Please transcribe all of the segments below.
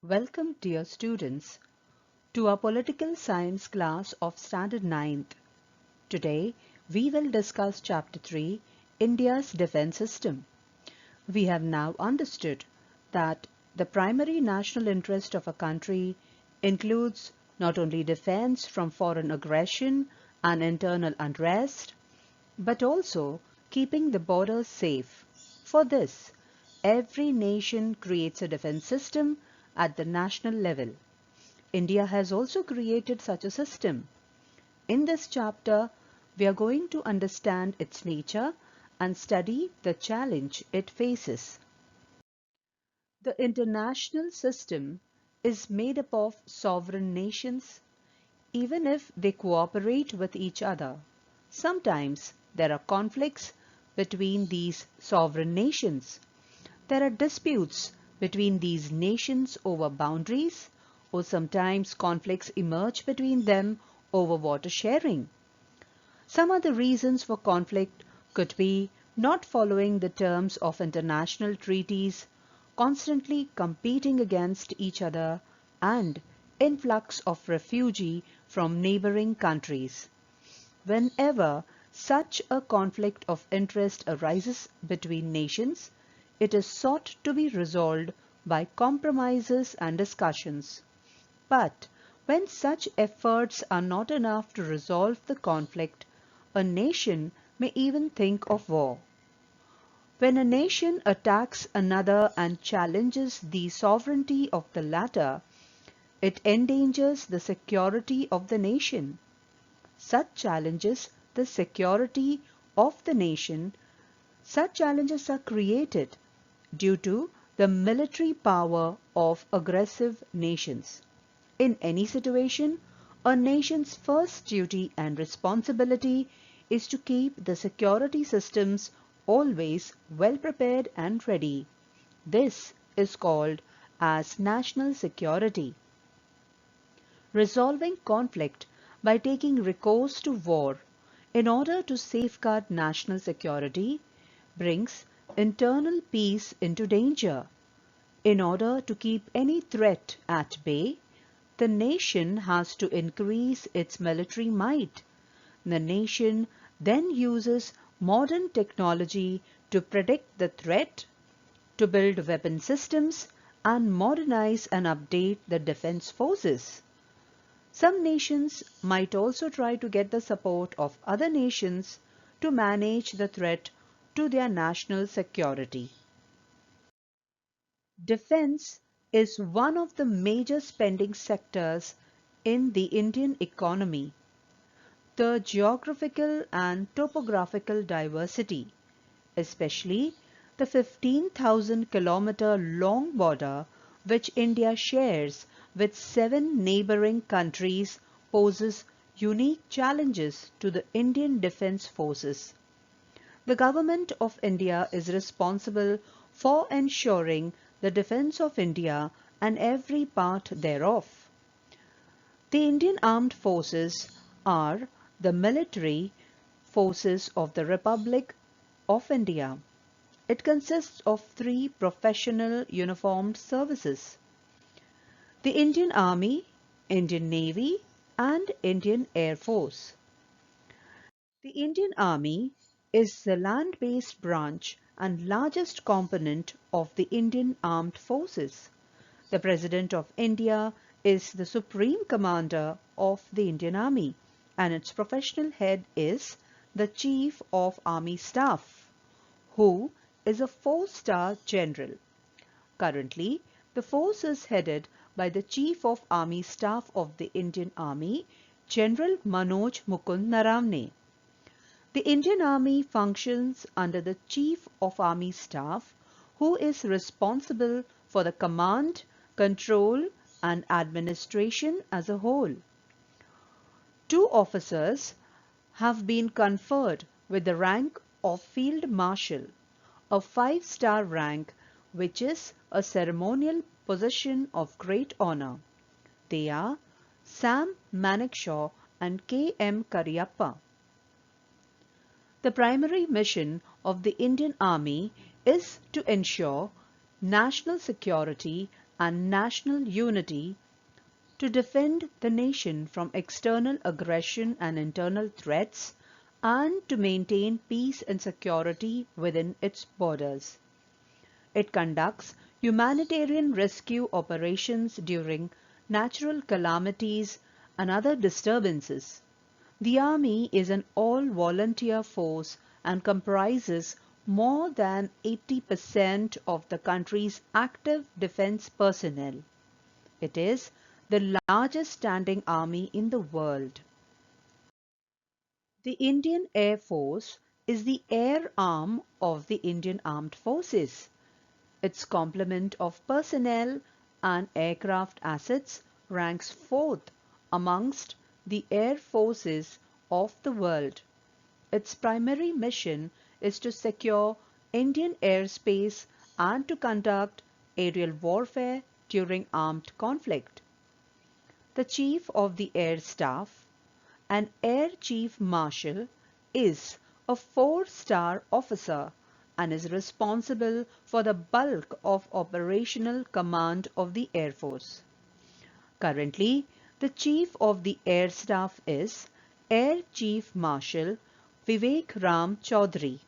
Welcome, dear students, to our political science class of Standard 9th. Today, we will discuss Chapter 3, India's Defence System. We have now understood that the primary national interest of a country includes not only defense from foreign aggression and internal unrest, but also keeping the borders safe. For this, every nation creates a defense system at the national level. India has also created such a system. In this chapter, we are going to understand its nature and study the challenge it faces. The international system is made up of sovereign nations, even if they cooperate with each other. Sometimes there are conflicts between these sovereign nations. There are disputes between these nations over boundaries, or sometimes conflicts emerge between them over water sharing. Some other reasons for conflict could be not following the terms of international treaties, constantly competing against each other, and influx of refugees from neighboring countries. Whenever such a conflict of interest arises between nations, it is sought to be resolved by compromises and discussions. But when such efforts are not enough to resolve the conflict, a nation may even think of war. When a nation attacks another and challenges the sovereignty of the latter, it endangers the security of the nation. Such challenges the security of the nation. Such challenges are created due to the military power of aggressive nations. In any situation, a nation's first duty and responsibility is to keep the security systems always well prepared and ready. This is called as national security. Resolving conflict by taking recourse to war in order to safeguard national security brings internal peace into danger. In order to keep any threat at bay, the nation has to increase its military might. The nation then uses modern technology to predict the threat, to build weapon systems, and modernize and update the defense forces. Some nations might also try to get the support of other nations to manage the threat to their national security. Defense is one of the major spending sectors in the Indian economy. The geographical and topographical diversity, especially the 15,000-kilometer long border which India shares with 7 neighboring countries, poses unique challenges to the Indian Defence Forces. The Government of India is responsible for ensuring the defence of India and every part thereof. The Indian Armed Forces are the military forces of the Republic of India. It consists of 3 professional uniformed services: the Indian Army, Indian Navy, and Indian Air Force. The Indian Army is the land-based branch and largest component of the Indian Armed Forces. The President of India is the Supreme Commander of the Indian Army, and its professional head is the Chief of Army Staff, who is a 4-star general. Currently, the force is headed by the Chief of Army Staff of the Indian Army, General Manoj Mukund Naravne. The Indian Army functions under the Chief of Army Staff, who is responsible for the command, control, and administration as a whole. 2 officers have been conferred with the rank of Field Marshal, a 5-star rank which is a ceremonial position of great honor. They are Sam Manekshaw and K. M. Cariappa. The primary mission of the Indian Army is to ensure national security and national unity to defend the nation from external aggression and internal threats, and to maintain peace and security within its borders. It conducts humanitarian rescue operations during natural calamities and other disturbances. The Army is an all-volunteer force and comprises more than 80% of the country's active defense personnel. It is the largest standing army in the world. The Indian Air Force is the air arm of the Indian Armed Forces. Its complement of personnel and aircraft assets ranks fourth amongst the air forces of the world. Its primary mission is to secure Indian airspace and to conduct aerial warfare during armed conflict. The Chief of the Air Staff, an Air Chief Marshal, is a four-star officer and is responsible for the bulk of operational command of the Air Force. Currently, the Chief of the Air Staff is Air Chief Marshal Vivek Ram Chaudhary.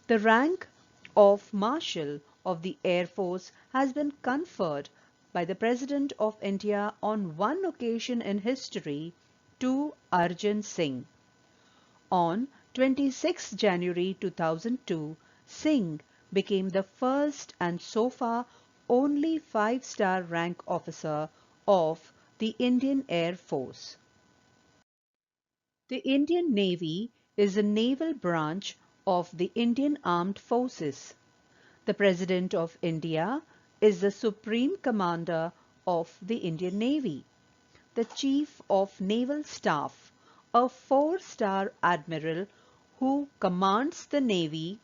The rank of Marshal of the Air Force has been conferred by the President of India on one occasion in history to Arjun Singh. On 26 January 2002, Singh became the first and so far only five-star rank officer of the Indian Air Force. The Indian Navy is a naval branch of the Indian Armed Forces. The President of India is the Supreme Commander of the Indian Navy. The Chief of Naval Staff, a four-star admiral who commands the Navy.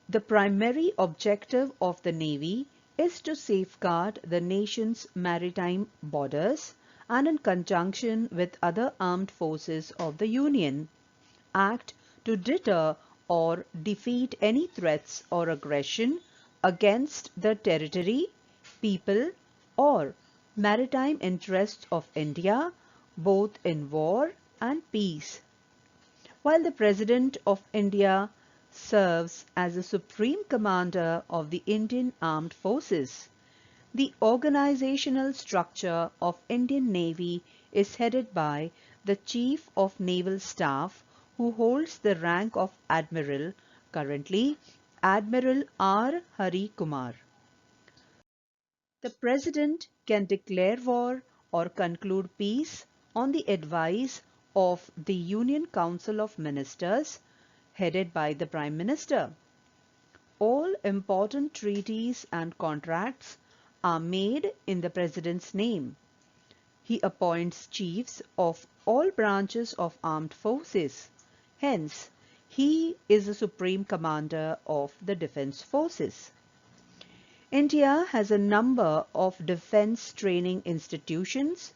The primary objective of the Navy is to safeguard the nation's maritime borders and in conjunction with other armed forces of the Union, act to deter or defeat any threats or aggression against the territory, people, or maritime interests of India, both in war and peace. While the President of India serves as the Supreme Commander of the Indian Armed Forces, the organizational structure of Indian Navy is headed by the Chief of Naval Staff, who holds the rank of Admiral, currently Admiral R. Hari Kumar. The President can declare war or conclude peace on the advice of the Union Council of Ministers, headed by the Prime Minister. All important treaties and contracts are made in the President's name. He appoints chiefs of all branches of armed forces. Hence, he is the Supreme Commander of the Defence Forces. India has a number of defence training institutions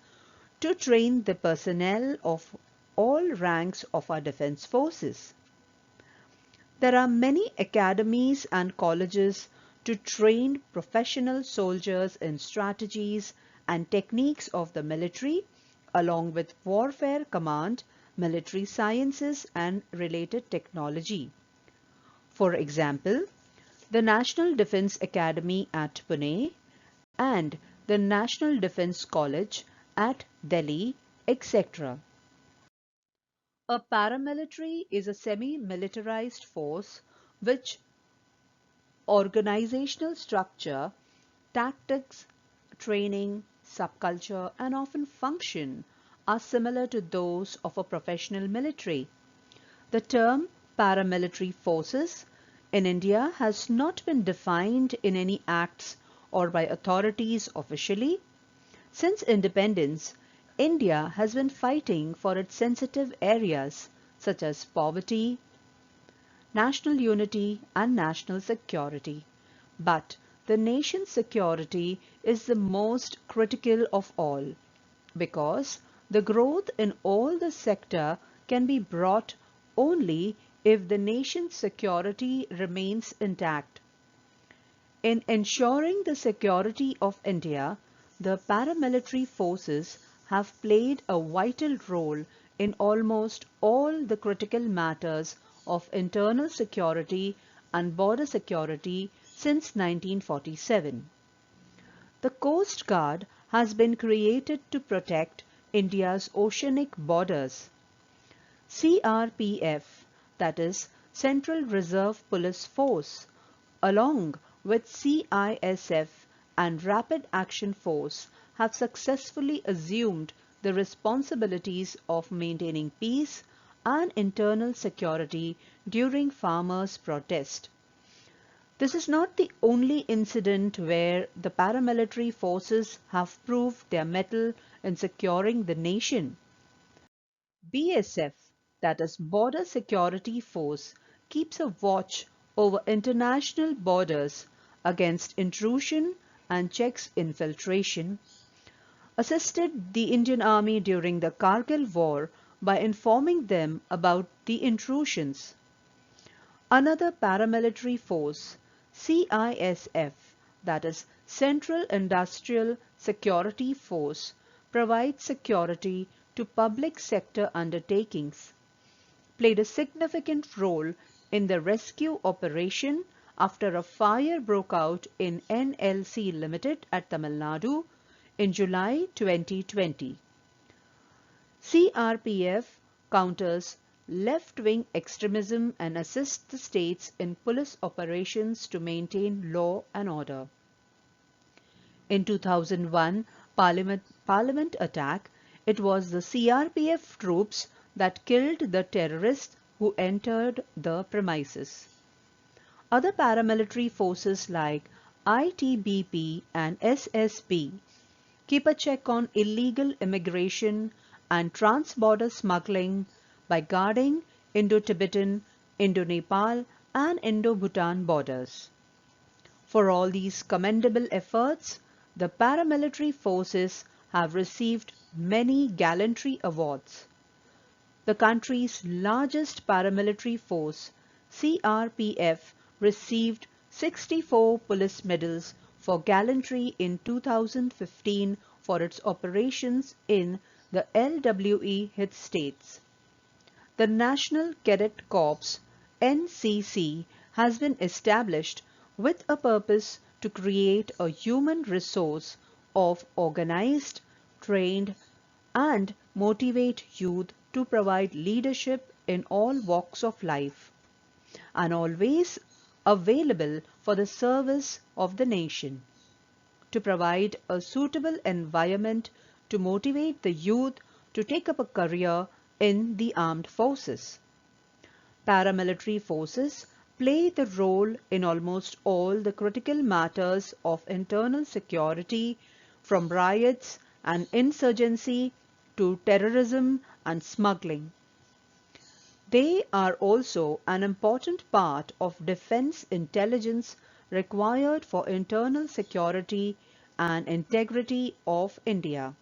to train the personnel of all ranks of our defence forces. There are many academies and colleges to train professional soldiers in strategies and techniques of the military, along with warfare command, military sciences and related technology. For example, the National Defence Academy at Pune and the National Defence College at Delhi, etc. A paramilitary is a semi-militarized force which organizational structure, tactics, training, subculture, and often function are similar to those of a professional military. The term paramilitary forces in India has not been defined in any acts or by authorities officially. Since independence, India has been fighting for its sensitive areas such as poverty, national unity and national security. But the nation's security is the most critical of all, because the growth in all the sector can be brought only if the nation's security remains intact. In ensuring the security of India, the paramilitary forces have played a vital role in almost all the critical matters of internal security and border security since 1947. The Coast Guard has been created to protect India's oceanic borders. CRPF, that is Central Reserve Police Force, along with CISF and Rapid Action Force, have successfully assumed the responsibilities of maintaining peace and internal security during farmers' protest. This is not the only incident where the paramilitary forces have proved their mettle in securing the nation. BSF, that is Border Security Force, keeps a watch over international borders against intrusion and checks infiltration, assisted the Indian Army during the Kargil War by informing them about the intrusions. Another paramilitary force, CISF, that is Central Industrial Security Force, provides security to public sector undertakings, played a significant role in the rescue operation after a fire broke out in NLC Limited at Tamil Nadu in July 2020. CRPF counters left-wing extremism and assists the states in police operations to maintain law and order. In 2001 Parliament attack, it was the CRPF troops that killed the terrorists who entered the premises. Other paramilitary forces like ITBP and SSB keep a check on illegal immigration and trans-border smuggling by guarding Indo-Tibetan, Indo-Nepal and Indo-Bhutan borders. For all these commendable efforts, the paramilitary forces have received many gallantry awards. The country's largest paramilitary force, CRPF, received 64 police medals for gallantry in 2015 for its operations in the LWE hit states. The National Cadet Corps (NCC) has been established with a purpose to create a human resource of organized, trained, and motivate youth to provide leadership in all walks of life, and always available for the service of the nation, to provide a suitable environment to motivate the youth to take up a career in the armed forces. Paramilitary forces play the role in almost all the critical matters of internal security, from riots and insurgency to terrorism and smuggling. They are also an important part of defense intelligence required for internal security and integrity of India.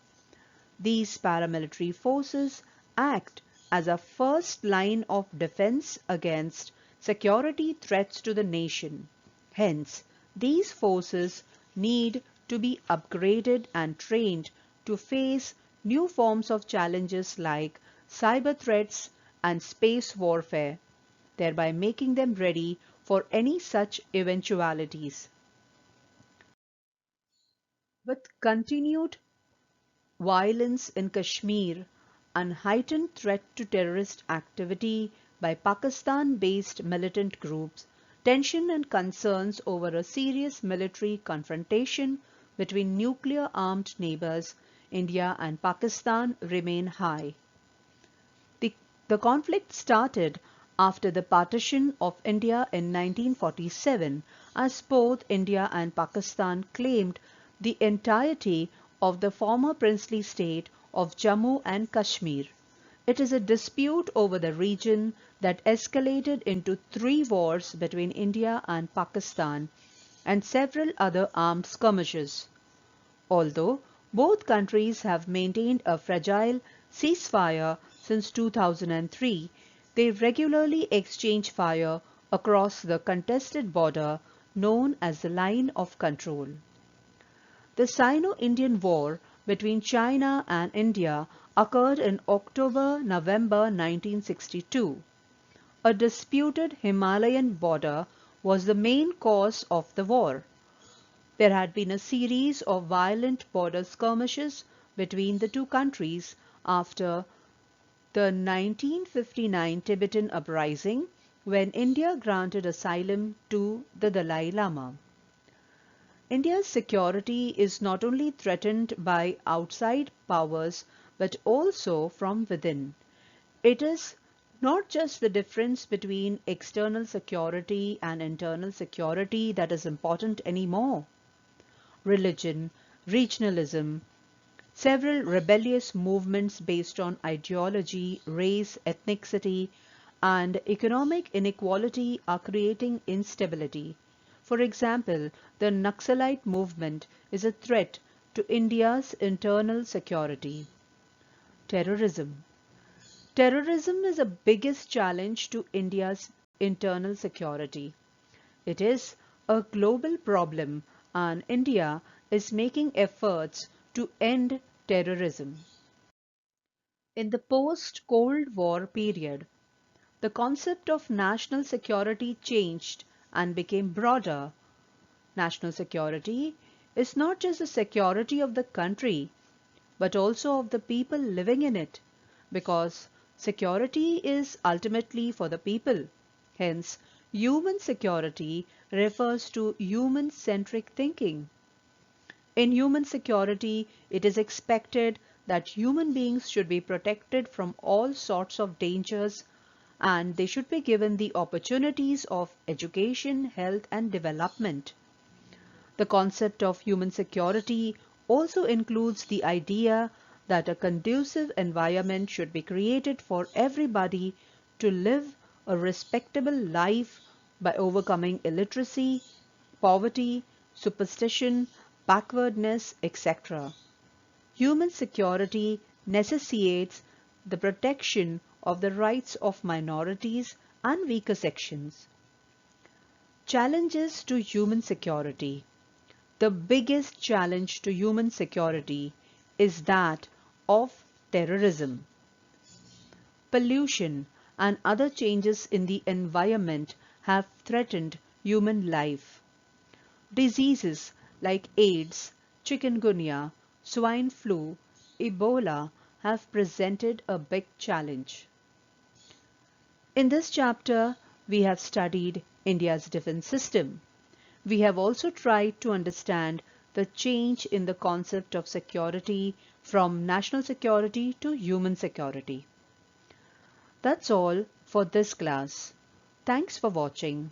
These paramilitary forces act as a first line of defense against security threats to the nation. Hence, these forces need to be upgraded and trained to face new forms of challenges like cyber threats and space warfare, thereby making them ready for any such eventualities. With continued violence in Kashmir and heightened threat to terrorist activity by Pakistan-based militant groups, tension and concerns over a serious military confrontation between nuclear-armed neighbors, India and Pakistan, remain high. The conflict started after the partition of India in 1947, as both India and Pakistan claimed the entirety of the former princely state of Jammu and Kashmir. It is a dispute over the region that escalated into 3 wars between India and Pakistan and several other armed skirmishes. Although both countries have maintained a fragile ceasefire since 2003, they regularly exchange fire across the contested border known as the Line of Control. The Sino-Indian War between China and India occurred in October-November 1962. A disputed Himalayan border was the main cause of the war. There had been a series of violent border skirmishes between the two countries after the 1959 Tibetan uprising, when India granted asylum to the Dalai Lama. India's security is not only threatened by outside powers but also from within. It is not just the difference between external security and internal security that is important anymore. Religion, regionalism, several rebellious movements based on ideology, race, ethnicity, and economic inequality are creating instability. For example, the Naxalite movement is a threat to India's internal security. Terrorism. Terrorism is the biggest challenge to India's internal security. It is a global problem, and India is making efforts to end terrorism. In the post-Cold War period, the concept of national security changed and became broader. National security is not just the security of the country, but also of the people living in it, because security is ultimately for the people. Hence, human security refers to human-centric thinking. In human security, it is expected that human beings should be protected from all sorts of dangers, and they should be given the opportunities of education, health, and development. The concept of human security also includes the idea that a conducive environment should be created for everybody to live a respectable life by overcoming illiteracy, poverty, superstition, backwardness, etc. Human security necessitates the protection of the rights of minorities and weaker sections. Challenges to human security. The biggest challenge to human security is that of terrorism. Pollution and other changes in the environment have threatened human life. Diseases like AIDS, chikungunya, swine flu, Ebola have presented a big challenge. In this chapter, we have studied India's defense system. We have also tried to understand the change in the concept of security from national security to human security. That's all for this class. Thanks for watching.